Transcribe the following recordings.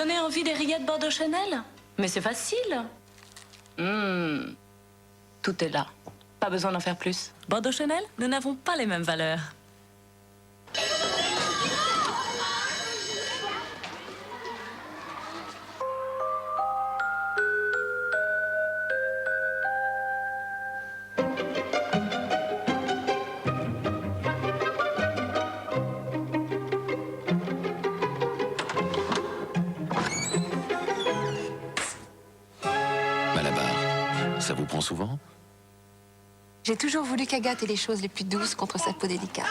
donner envie des rillettes Bordeaux Chanel? Mais c'est facile. Tout est là. Pas besoin d'en faire plus. Bordeaux Chanel, nous n'avons pas les mêmes valeurs. Malabar, ça vous prend souvent? J'ai toujours voulu qu'Agathe ait les choses les plus douces contre sa peau délicate.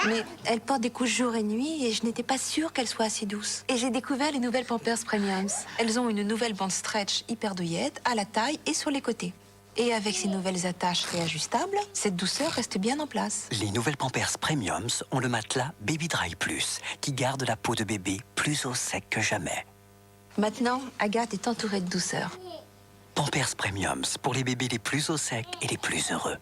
Mais elle porte des couches jour et nuit et je n'étais pas sûre qu'elle soit assez douce. Et j'ai découvert les nouvelles Pampers Premiums. Elles ont une nouvelle bande stretch hyper douillette à la taille et sur les côtés. Et avec ces nouvelles attaches réajustables, cette douceur reste bien en place. Les nouvelles Pampers Premiums ont le matelas Baby Dry Plus, qui garde la peau de bébé plus au sec que jamais. Maintenant, Agathe est entourée de douceur. Pampers Premiums, pour les bébés les plus au sec et les plus heureux.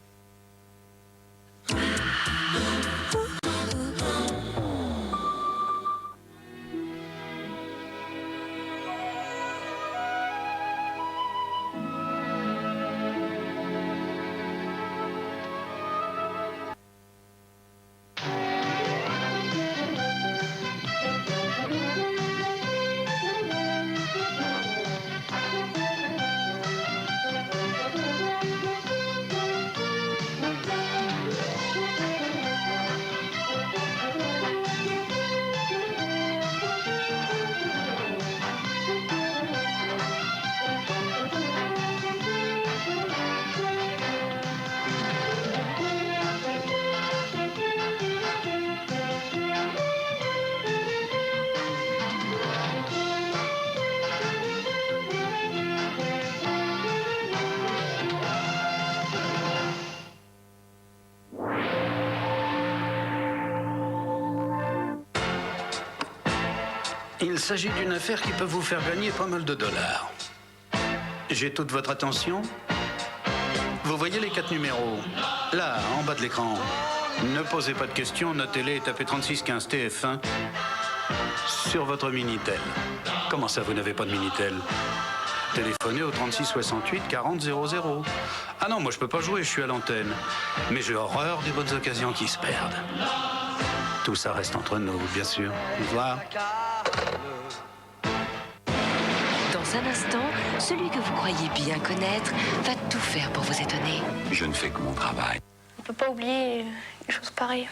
Il s'agit d'une affaire qui peut vous faire gagner pas mal de dollars. J'ai toute votre attention. Vous voyez les 4 numéros? Là, en bas de l'écran. Ne posez pas de questions, notez-les et tapez 3615 TF1 sur votre Minitel. Comment ça, vous n'avez pas de Minitel? Téléphonez au 36 68 40 00. Ah non, moi je peux pas jouer, je suis à l'antenne. Mais j'ai horreur des bonnes occasions qui se perdent. Tout ça reste entre nous, bien sûr. Au revoir. Dans un instant, celui que vous croyez bien connaître va tout faire pour vous étonner. Je ne fais que mon travail. On peut pas oublier une chose pareille.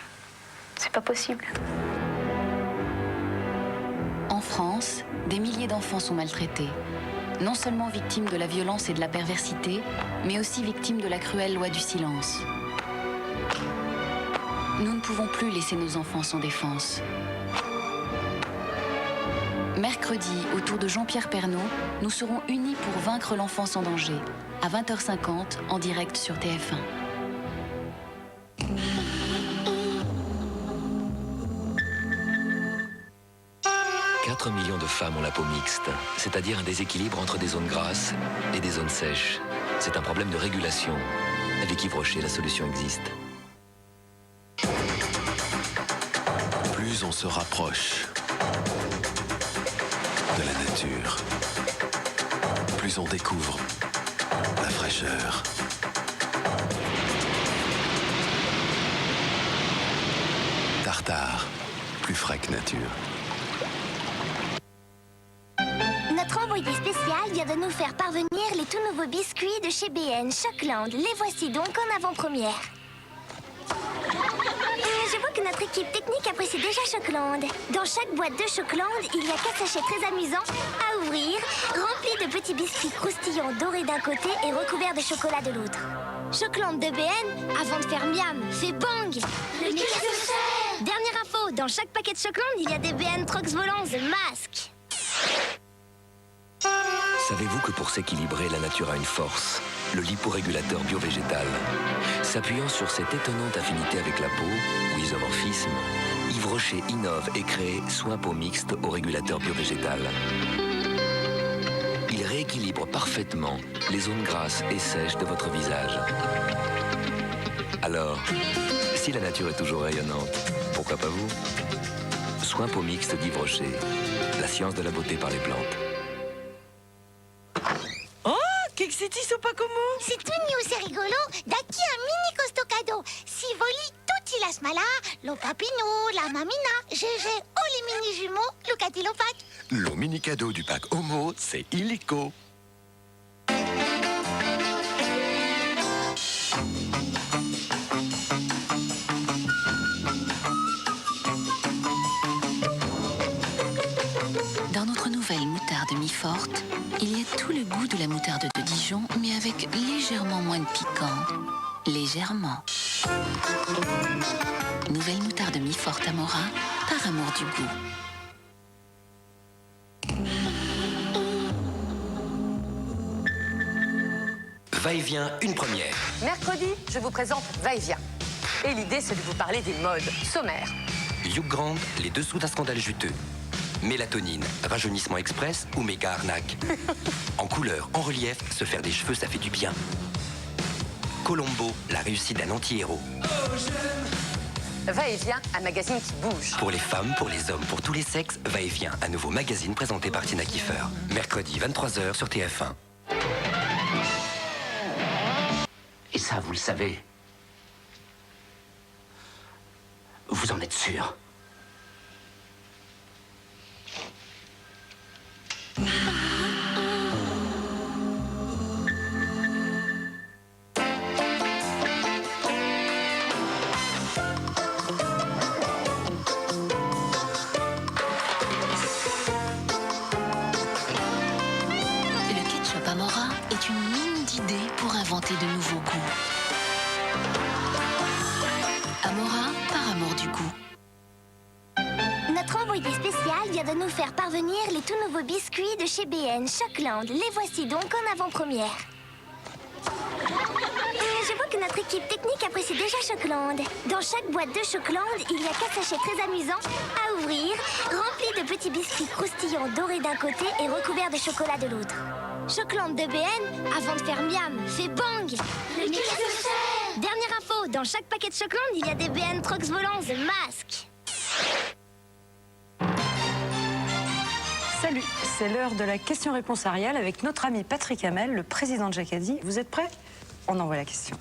C'est pas possible. En France, des milliers d'enfants sont maltraités. Non seulement victimes de la violence et de la perversité, mais aussi victimes de la cruelle loi du silence. Nous ne pouvons plus laisser nos enfants sans défense. Mercredi, autour de Jean-Pierre Pernaut, nous serons unis pour vaincre l'enfance en danger, à 20h50, en direct sur TF1. « 4 millions de femmes ont la peau mixte, c'est-à-dire un déséquilibre entre des zones grasses et des zones sèches. C'est un problème de régulation. Avec Yves Rocher, la solution existe. Plus on se rapproche de la nature, plus on découvre la fraîcheur. Tartare, plus frais que nature. Notre envoyé spécial vient de nous faire parvenir les tout nouveaux biscuits de chez BN Chocoland. Les voici donc en avant-première. Je vois que notre équipe technique apprécie déjà Chocoland. Dans chaque boîte de Chocoland, il y a 4 sachets très amusants à ouvrir, remplis de petits biscuits croustillants dorés d'un côté et recouverts de chocolat de l'autre. Chocoland de BN, avant de faire miam, fait bang. Mais qu'est-ce que c'est? Dernière info, dans chaque paquet de Chocoland, il y a des BN Trox volants The Mask. Savez-vous que pour s'équilibrer, la nature a une force, le liporégulateur biovégétal. S'appuyant sur cette étonnante affinité avec la peau, ou isomorphisme, Yves Rocher innove et crée Soin Peau Mixte au régulateur biovégétal. Il rééquilibre parfaitement les zones grasses et sèches de votre visage. Alors, si la nature est toujours rayonnante, pourquoi pas vous? Soin Peau Mixte d'Yves Rocher. la science de la beauté par les plantes. Oh, che excitis pas como? C'est tout new, c'est rigolo. Daqui un mini costocado. Si voli tutti las mala, lo papino, la mamina, GG, oh les mini jumeaux, Lucati lo pack. Le mini cadeau du pack Homo, c'est illico. Dans notre nouvelle moutarde mi-forte, il y a tout le goût de la moutarde de Dijon, mais avec légèrement moins de piquant. Légèrement. Nouvelle moutarde mi-forte Amora, par amour du goût. Va-et-vient, une première. Mercredi, je vous présente Va-et-vient. Et l'idée, c'est de vous parler des modes sommaires. Hugh Grant, les dessous d'un scandale juteux. Mélatonine, rajeunissement express ou méga arnaque. En couleur, en relief, se faire des cheveux, ça fait du bien. Colombo, la réussite d'un anti-héros. Va-et-vient, un magazine qui bouge. Pour les femmes, pour les hommes, pour tous les sexes, Va-et-vient, un nouveau magazine présenté par Tina Kiefer. Mercredi, 23h sur TF1. Et ça, vous le savez. Vous en êtes sûr? Le ketchup Amora est une mine d'idées pour inventer de nouveaux goûts. Amora, par amour du goût. Notre envoyé spécial vient de nous faire parvenir les tout nouveaux biscuits de chez BN Chocoland. Les voici donc en avant-première. Je vois que notre équipe technique apprécie déjà Chocoland. Dans chaque boîte de Chocoland, il y a 4 sachets très amusants à ouvrir, remplis de petits biscuits croustillants dorés d'un côté et recouverts de chocolat de l'autre. Chocoland de BN, avant de faire miam, fait bang. Le mix se fait. Dernière info, dans chaque paquet de Chocoland, il y a des BN Trox volants de masques. Salut, c'est l'heure de la question-réponse Ariel avec notre ami Patrick Hamel, le président de Jacadi. Vous êtes prêts? On envoie la question.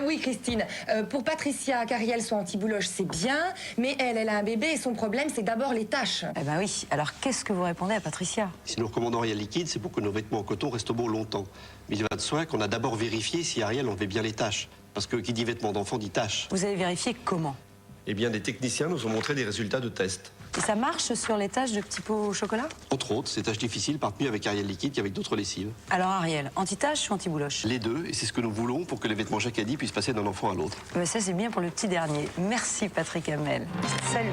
Oui, Christine. Pour Patricia, qu'Ariel soit anti-bouloche, c'est bien, mais elle a un bébé et son problème, c'est d'abord les taches. Eh ben oui, alors qu'est-ce que vous répondez à Patricia? Si nous recommandons Ariel liquide, c'est pour que nos vêtements en coton restent beaux longtemps. Mais il va de soi qu'on a d'abord vérifié si Ariel enlevait bien les taches. Parce que qui dit vêtements d'enfant dit taches. Vous avez vérifié comment? Eh bien, des techniciens nous ont montré des résultats de tests. Et ça marche sur les taches de petits pots au chocolat? Entre autres, ces taches difficiles partent mieux avec Ariel liquide qu'avec d'autres lessives. Alors Ariel, anti-tache ou anti-bouloche? Les deux, et c'est ce que nous voulons pour que les vêtements Jacadi puissent passer d'un enfant à l'autre. Mais ça c'est bien pour le petit dernier. Merci Patrick Hamel. Salut.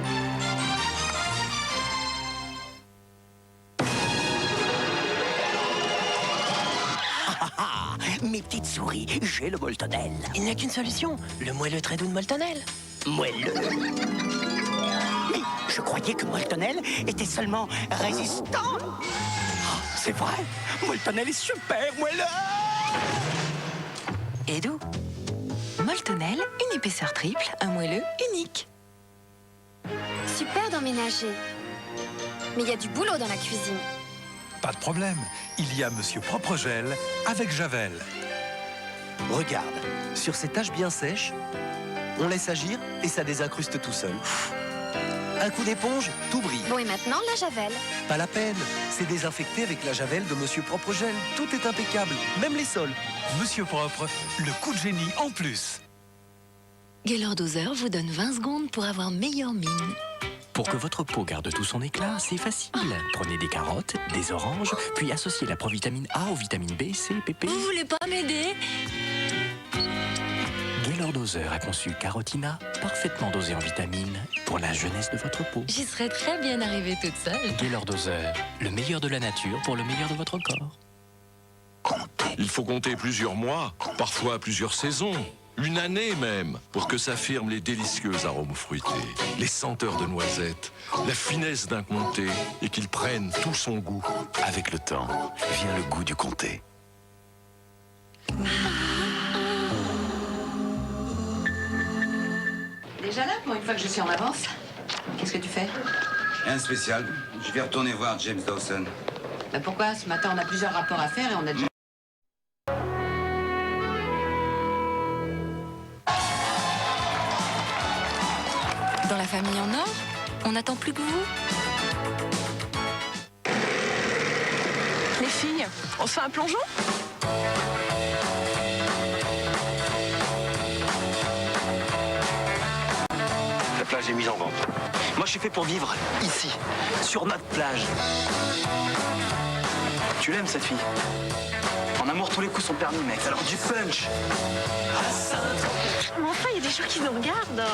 Mes petites souris, j'ai le Moltonel. Il n'y a qu'une solution, le moelleux très doux de Moltonel. Moelleux. Mais je croyais que Moltonel était seulement résistant. Oh, c'est vrai, Moltonel est super moelleux. Et doux. Moltonel, une épaisseur triple, un moelleux unique. Super d'emménager. Mais il y a du boulot dans la cuisine. Pas de problème, il y a Monsieur Propre Gel avec Javel. Regarde, sur ces taches bien sèches, on laisse agir et ça désincruste tout seul. Un coup d'éponge, tout brille. Bon, et maintenant, la Javel. Pas la peine, c'est désinfecté avec la Javel de Monsieur Propre Gel. Tout est impeccable, même les sols. Monsieur Propre, le coup de génie en plus. Gaylord Dozer vous donne 20 secondes pour avoir meilleure mine. Pour que votre peau garde tout son éclat, c'est facile. Prenez des carottes, des oranges, puis associez la provitamine A aux vitamines B, C, PP. Vous voulez pas m'aider? Gaylord Dozer a conçu Carotina, parfaitement dosée en vitamines, pour la jeunesse de votre peau. J'y serais très bien arrivée toute seule. Gaylord Dozer, le meilleur de la nature pour le meilleur de votre corps. Il faut compter plusieurs mois, parfois plusieurs saisons. Une année même, pour que s'affirment les délicieux arômes fruités, les senteurs de noisettes, la finesse d'un comté, et qu'ils prennent tout son goût. Avec le temps, vient le goût du comté. Déjà là, moi, une fois que je suis en avance, qu'est-ce que tu fais? Rien de spécial. Je vais retourner voir James Dawson. Mais pourquoi? Ce matin, on a plusieurs rapports à faire et on a déjà... Dans la famille en or, on n'attend plus que vous. Les filles, on se fait un plongeon? La plage est mise en vente. Moi, je suis fait pour vivre ici, sur notre plage. Tu l'aimes, cette fille? En amour, tous les coups sont permis, mec. Alors du punch. Mais enfin, il y a des gens qui nous regardent.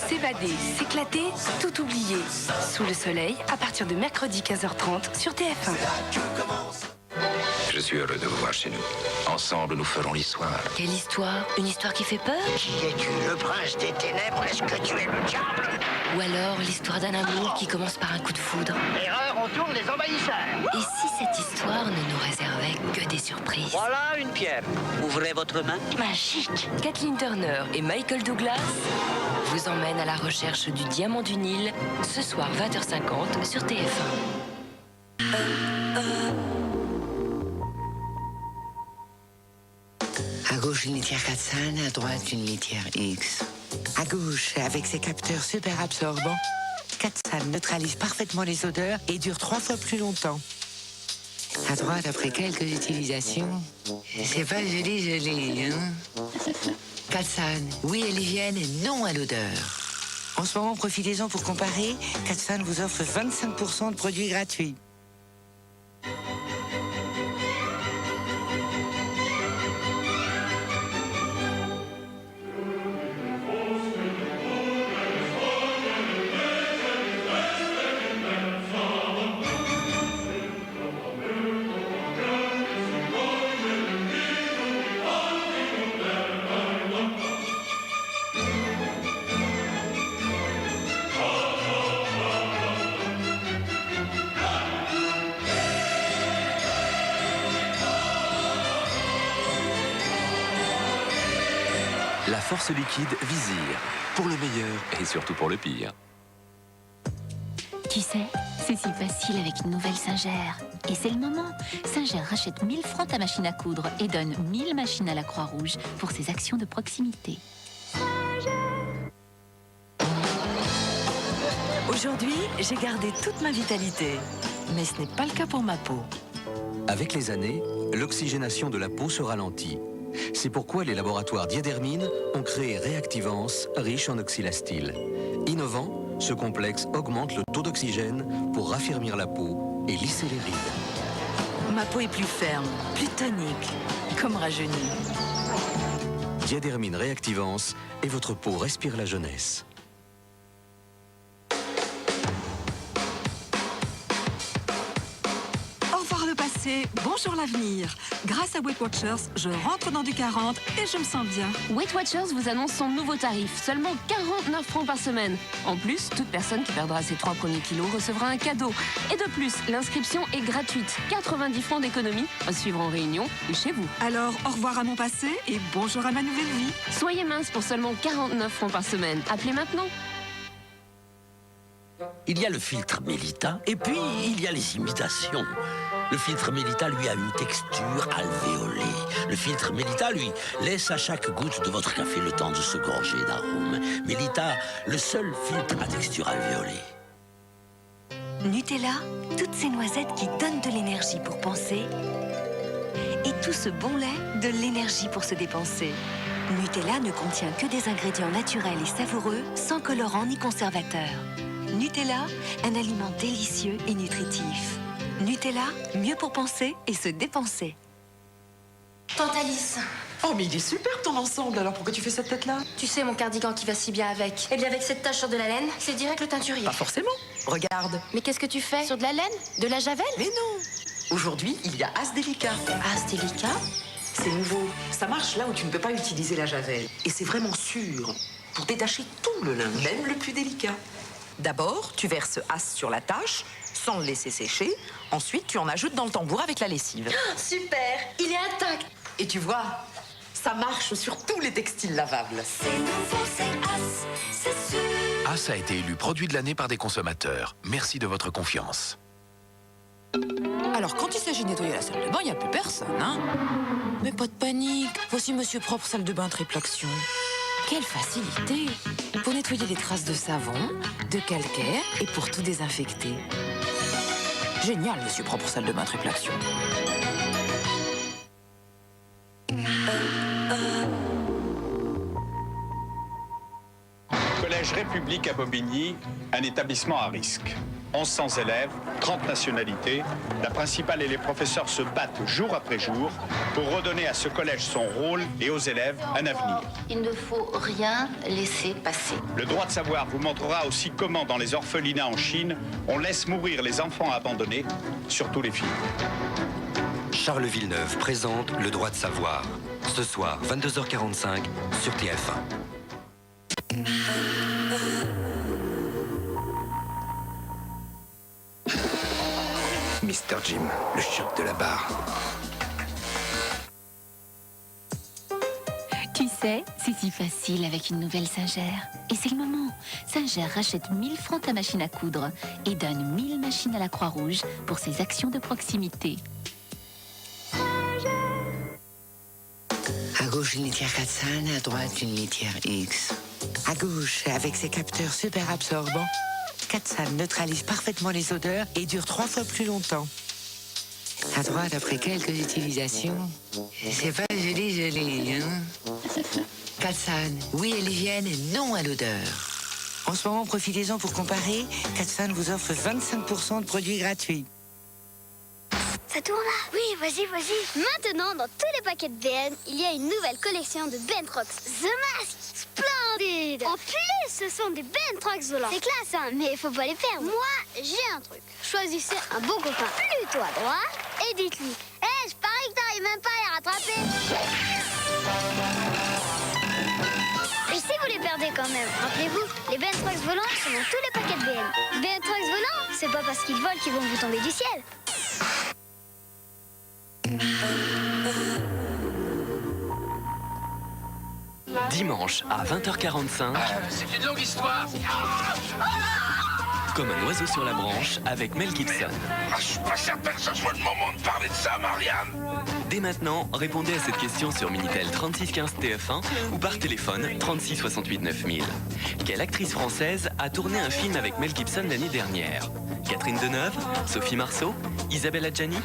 S'évader, s'éclater, tout oublier. Sous le soleil, à partir de mercredi 15h30 sur TF1. Je suis heureux de vous voir chez nous. Ensemble, nous ferons l'histoire. Quelle histoire? Une histoire qui fait peur? Qui es-tu, le prince des ténèbres? Est-ce que tu es le diable? Ou alors l'histoire d'un amour qui commence par un coup de foudre? Erreur, on tourne les envahisseurs. Et si cette histoire ne nous réservait que des surprises? Voilà une pierre. Ouvrez votre main. Magique! Kathleen Turner et Michael Douglas vous emmènent à la recherche du diamant du Nil ce soir 20h50 sur TF1. À gauche, une litière 4-5, à droite, une litière X. À gauche, avec ses capteurs super absorbants, 4-5 neutralise parfaitement les odeurs et dure 3 fois plus longtemps. À droite, après quelques utilisations, c'est pas joli, hein? 4-5, oui à l'hygiène et non à l'odeur. En ce moment, profitez-en pour comparer. 4-5 vous offre 25% de produits gratuits. La force liquide Vizir. Pour le meilleur et surtout pour le pire. Tu sais, c'est si facile avec une nouvelle Singer. Et c'est le moment. Singer rachète 1000 francs ta machine à coudre et donne 1000 machines à la Croix-Rouge pour ses actions de proximité. Aujourd'hui, j'ai gardé toute ma vitalité. Mais ce n'est pas le cas pour ma peau. Avec les années, l'oxygénation de la peau se ralentit. C'est pourquoi les laboratoires Diadermine ont créé Réactivance, riche en oxylastyle. Innovant, ce complexe augmente le taux d'oxygène pour raffermir la peau et lisser les rides. Ma peau est plus ferme, plus tonique, comme rajeunie. Diadermine Réactivance et votre peau respire la jeunesse. Au revoir le passé, bonjour l'avenir. Grâce à Weight Watchers, je rentre dans du 40 et je me sens bien. Weight Watchers vous annonce son nouveau tarif, seulement 49 francs par semaine. En plus, toute personne qui perdra ses 3 premiers kilos recevra un cadeau. Et de plus, l'inscription est gratuite. 90 francs d'économie, à suivre en réunion ou chez vous. Alors, au revoir à mon passé et bonjour à ma nouvelle vie. Soyez mince pour seulement 49 francs par semaine. Appelez maintenant. Il y a le filtre Mélita et puis il y a les imitations. Le filtre Mélita, lui, a une texture alvéolée. Le filtre Mélita, lui, laisse à chaque goutte de votre café le temps de se gorger d'arômes. Mélita, le seul filtre à texture alvéolée. Nutella, toutes ces noisettes qui donnent de l'énergie pour penser. Et tout ce bon lait, de l'énergie pour se dépenser. Nutella ne contient que des ingrédients naturels et savoureux, sans colorant ni conservateur. Nutella, un aliment délicieux et nutritif. Nutella, mieux pour penser et se dépenser. Tante Alice. Oh, mais il est super ton ensemble, alors pourquoi tu fais cette tête-là? Tu sais, mon cardigan qui va si bien avec. Eh bien, avec cette tache sur de la laine, c'est direct le teinturier. Pas forcément. Regarde. Mais qu'est-ce que tu fais? Sur de la laine? De la javel? Mais non. Aujourd'hui, il y a As Délicat. As Délicat? C'est nouveau. Ça marche là où tu ne peux pas utiliser la javel. Et c'est vraiment sûr. Pour détacher tout le linge, même le plus délicat. D'abord, tu verses As sur la tache, sans le laisser sécher. Ensuite, tu en ajoutes dans le tambour avec la lessive. Super! Il est intact! Et tu vois, ça marche sur tous les textiles lavables. C'est nouveau, c'est As, c'est sûr. Grasse a été élu produit de l'année par des consommateurs. Merci de votre confiance. Alors, quand il s'agit de nettoyer la salle de bain, il n'y a plus personne, hein? Mais pas de panique. Voici Monsieur Propre Salle de Bain Triple Action. Quelle facilité! Pour nettoyer les traces de savon, de calcaire et pour tout désinfecter. Génial, Monsieur Propre Salle de Bain Triple Action. Collège République à Bobigny, un établissement à risque. 1100 élèves, 30 nationalités. La principale et les professeurs se battent jour après jour pour redonner à ce collège son rôle et aux élèves un avenir. Il ne faut rien laisser passer. Le droit de savoir vous montrera aussi comment dans les orphelinats en Chine, on laisse mourir les enfants abandonnés, surtout les filles. Charles Villeneuve présente Le droit de savoir. Ce soir, 22h45 sur TF1. Mr. Jim, le choc de la barre. Tu sais, c'est si facile avec une nouvelle Singer. Et c'est le moment. Singer rachète 1000 francs ta machine à coudre et donne 1000 machines à la Croix-Rouge pour ses actions de proximité. À gauche, une litière 400, à droite, une litière X. À gauche, avec ses capteurs super absorbants, 400 neutralise parfaitement les odeurs et dure 3 fois plus longtemps. À droite, après quelques utilisations, c'est pas joli, hein? 400, oui à l'hygiène, non à l'odeur. En ce moment, profitez-en pour comparer. 400 vous offre 25% de produits gratuits. Ça tourne là? Oui, vas-y. Maintenant, dans tous les paquets de BN, il y a une nouvelle collection de Bentrox The Mask. Splendide! En plus, ce sont des Bentrox volants. C'est classe, hein, mais il faut pas les perdre. Moi, j'ai un truc. Choisissez un bon copain plutôt à droite et dites-lui: Hé, je parie que t'arrives même pas à les rattraper. Et si vous les perdez quand même, rappelez-vous, les Bentrox volants sont dans tous les paquets de BN. Bentrox volants, c'est pas parce qu'ils volent qu'ils vont vous tomber du ciel. Dimanche à 20h45. C'est une longue histoire. Comme un oiseau sur la branche avec Mel Gibson. Je suis pas certain que ce soit le moment de parler de ça, Marianne. Dès maintenant, répondez à cette question sur Minitel 3615 TF1 ou par téléphone 36 68 9000. Quelle actrice française a tourné un film avec Mel Gibson l'année dernière? Catherine Deneuve, Sophie Marceau, Isabelle Adjani?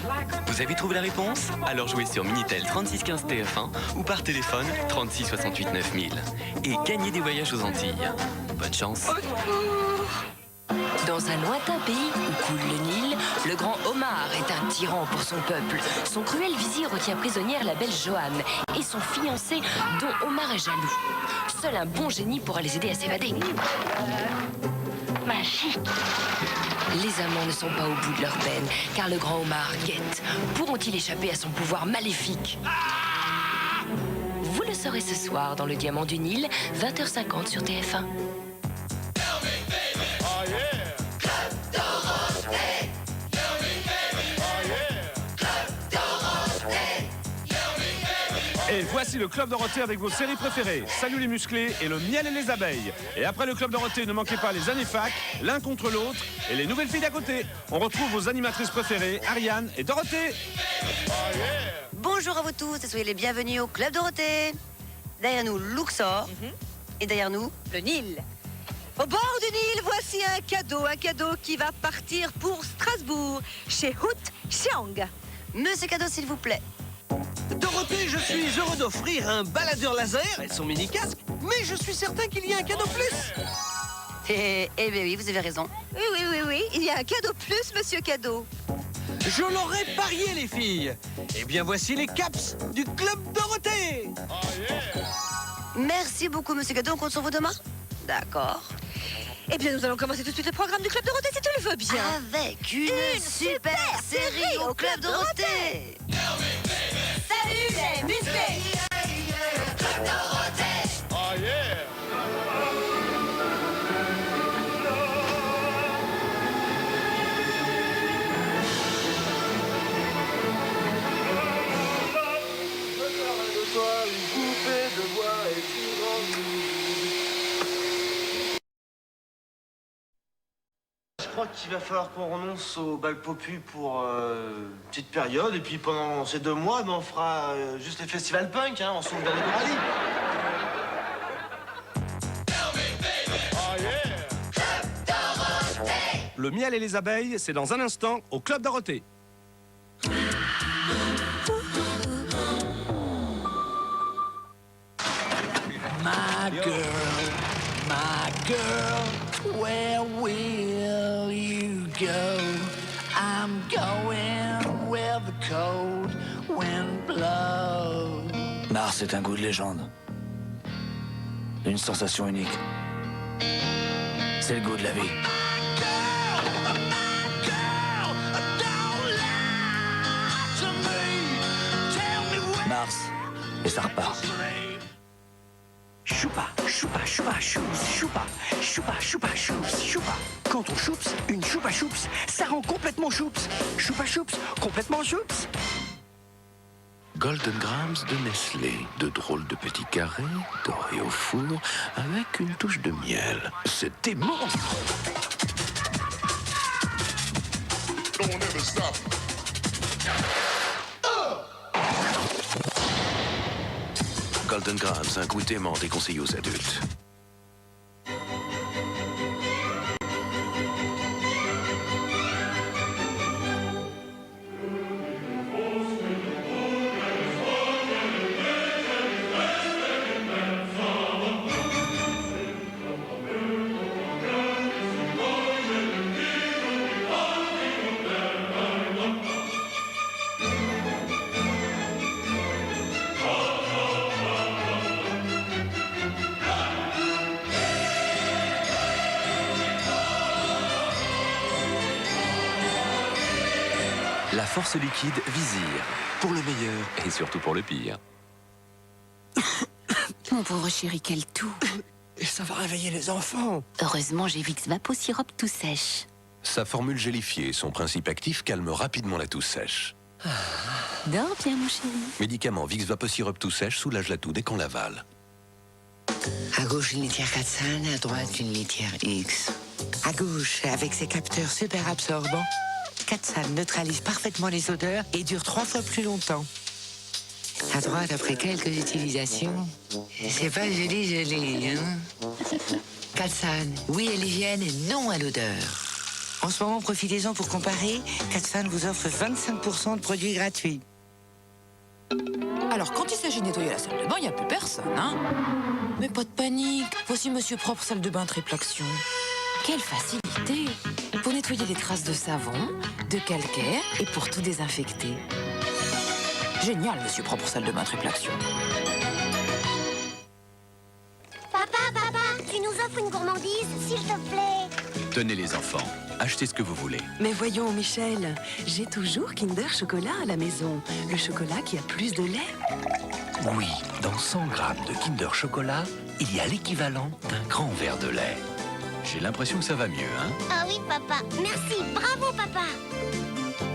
Vous avez trouvé la réponse? Alors jouez sur Minitel 3615 TF1 ou par téléphone 36 68 9000. Et gagnez des voyages aux Antilles. Bonne chance. Dans un lointain pays où coule le Nil, le grand Omar est un tyran pour son peuple. Son cruel vizir retient prisonnière la belle Joanne et son fiancé dont Omar est jaloux. Seul un bon génie pourra les aider à s'évader. Magique! Les amants ne sont pas au bout de leur peine, car le grand Omar guette. Pourront-ils échapper à son pouvoir maléfique? Vous le saurez ce soir dans Le Diamant du Nil, 20h50 sur TF1. Et voici le Club Dorothée avec vos séries préférées. Salut les musclés et le miel et les abeilles. Et après le Club Dorothée, ne manquez pas les années fac, l'un contre l'autre et les nouvelles filles d'à côté. On retrouve vos animatrices préférées, Ariane et Dorothée. Bonjour à vous tous et soyez les bienvenus au Club Dorothée. Derrière nous, Luxor. Et derrière nous, le Nil. Au bord du Nil, voici un cadeau qui va partir pour Strasbourg, chez Hout Chiang. Monsieur Cadeau, s'il vous plaît. Dorothée, je suis heureux d'offrir un baladeur laser et son mini-casque, mais je suis certain qu'il y a un cadeau plus. Eh bien oui, vous avez raison. Oui, il y a un cadeau plus, monsieur Cadeau. Je l'aurais parié, les filles. Eh bien, voici les caps du Club Dorothée. Merci beaucoup, monsieur Cadeau. On compte sur vous demain? D'accord. Eh bien, nous allons commencer tout de suite le programme du Club Dorothée, si tu le veux bien. Avec une super série au Club Dorothée. Salut les musclés! Club Dorothée! Oh yeah! crois qu'il va falloir qu'on renonce au bal popu pour une petite période. Et puis pendant ces 2 mois, on fera juste les festivals punk, hein, on s'ouvre vers les Coralie. Le miel et les abeilles, c'est dans un instant au Club Dorothée. My girl, where will you go? I'm going where the cold wind blows. Mars est un goût de légende. Une sensation unique. C'est le goût de la vie. Mars, et ça repart. Choupa, choupa, choupa, choups, choupa, choupa, choupa, choups, choupa. Quand on choups, une choupa choups, ça rend complètement choups. Choupa choups, complètement choups. Golden Grams de Nestlé, de drôles de petits carrés, dorés au four, avec une touche de miel. C'est immense! Golden Grams, un goût aimant déconseillé aux adultes. La force liquide Vizir. Pour le meilleur et surtout pour le pire. Mon pauvre chéri, quel tout. Et ça va réveiller les enfants. Heureusement, j'ai Vicks Vapo Sirop tout sèche. Sa formule gélifiée et son principe actif calme rapidement la toux sèche. Dors bien, mon chéri. Médicament Vicks Vaposirop tout sèche soulage la toux dès qu'on l'avale. À gauche, une litière 4-5, à droite, une litière X. À gauche, avec ses capteurs super absorbants, 4-5 neutralise parfaitement les odeurs et dure 3 fois plus longtemps. À droite, après quelques utilisations, c'est pas joli, hein? 4-5, oui à l'hygiène et non à l'odeur. En ce moment, profitez-en pour comparer. 4-5 vous offre 25% de produits gratuits. Alors, quand il s'agit de nettoyer la salle de bain, il n'y a plus personne, hein? Mais pas de panique. Voici Monsieur Propre Salle de Bain Triple Action. Quelle facilité pour nettoyer les traces de savon, de calcaire et pour tout désinfecter. Génial, Monsieur Propre Salle de Bain Triple Action. Papa, tu nous offres une gourmandise, s'il te plaît. Tenez les enfants, achetez ce que vous voulez. Mais voyons, Michel, j'ai toujours Kinder Chocolat à la maison. Le chocolat qui a plus de lait. Oui, dans 100 grammes de Kinder Chocolat, il y a l'équivalent d'un grand verre de lait. J'ai l'impression que ça va mieux, hein? Ah oui, papa. Merci. Bravo, papa.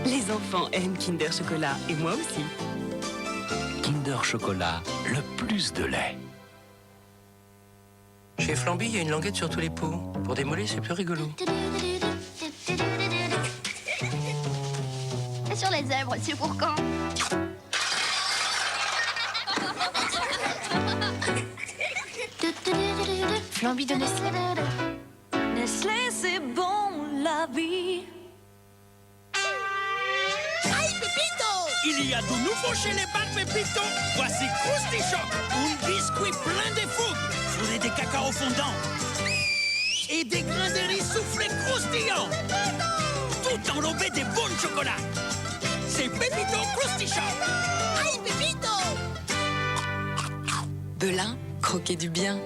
Les enfants aiment Kinder Chocolat, et moi aussi. Kinder Chocolat, le plus de lait. Chez Flamby, il y a une languette sur tous les pots. Pour démoler, c'est plus rigolo. Sur les zèbres, c'est pour quand? Flamby de Nestlé. Nestlé, c'est bon, la vie. ¡Ay, Pepito! Il y a de nouveau chez les bars Pepito. Voici Krusty Shock, un biscuit plein de fougue, fourré de cacao fondant et des grains de riz soufflés croustillants, tout enrobé de bon chocolat. C'est Pepito Krusty Shock. ¡Ay, Pepito! Belin, croquez du bien.